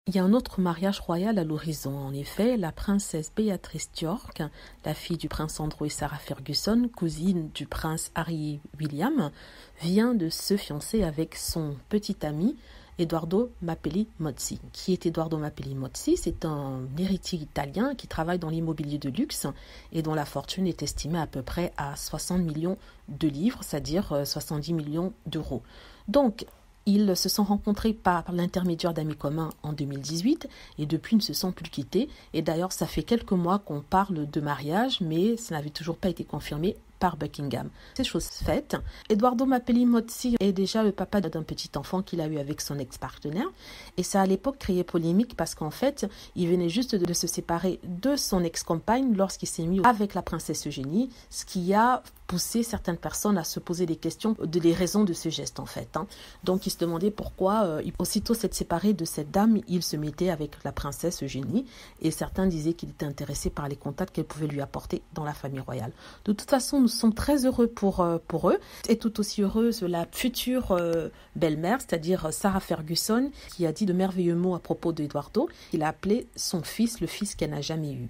Il y a un autre mariage royal à l'horizon. En effet, la princesse Beatrice d'York, la fille du prince Andrew et Sarah Ferguson, cousine du prince Harry William, vient de se fiancer avec son petit ami Edoardo Mapelli Mozzi. Qui est Edoardo Mapelli Mozzi? C'est un héritier italien qui travaille dans l'immobilier de luxe et dont la fortune est estimée à peu près à 60 millions de livres, c'est-à-dire 70 millions d'euros. Donc, ils se sont rencontrés par l'intermédiaire d'amis communs en 2018 et depuis ils ne se sont plus quittés. Et d'ailleurs, ça fait quelques mois qu'on parle de mariage, mais ça n'avait toujours pas été confirmé par Buckingham. C'est chose faite. Edoardo Mapelli Mozzi est déjà le papa d'un petit enfant qu'il a eu avec son ex-partenaire. Et ça a à l'époque créé polémique parce qu'en fait, il venait juste de se séparer de son ex-compagne lorsqu'il s'est mis avec la princesse Eugénie, ce qui a poussé certaines personnes à se poser des questions des raisons de ce geste en fait. Donc ils se demandaient pourquoi, aussitôt s'être séparé de cette dame, il se mettait avec la princesse Eugénie. Et certains disaient qu'il était intéressé par les contacts qu'elle pouvait lui apporter dans la famille royale. De toute façon, nous sommes très heureux pour eux et tout aussi heureuse la future belle-mère, c'est-à-dire Sarah Ferguson, qui a dit de merveilleux mots à propos d'Edoardo. Il a appelé son fils le fils qu'elle n'a jamais eu.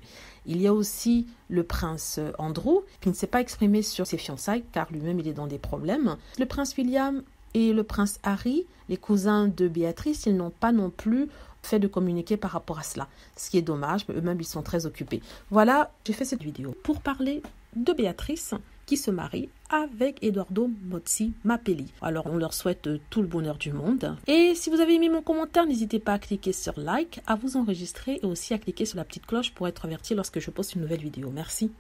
Il y a aussi le prince Andrew, qui ne s'est pas exprimé sur ses fiançailles, car lui-même il est dans des problèmes. Le prince William et le prince Harry, les cousins de Béatrice, ils n'ont pas non plus fait de communiquer par rapport à cela, ce qui est dommage, mais eux-mêmes ils sont très occupés. Voilà, j'ai fait cette vidéo pour parler de Béatrice qui se marie avec Edoardo Mozzi Mapelli. Alors on leur souhaite tout le bonheur du monde. Et si vous avez aimé mon commentaire, n'hésitez pas à cliquer sur like, à vous enregistrer et aussi à cliquer sur la petite cloche pour être averti lorsque je poste une nouvelle vidéo. Merci.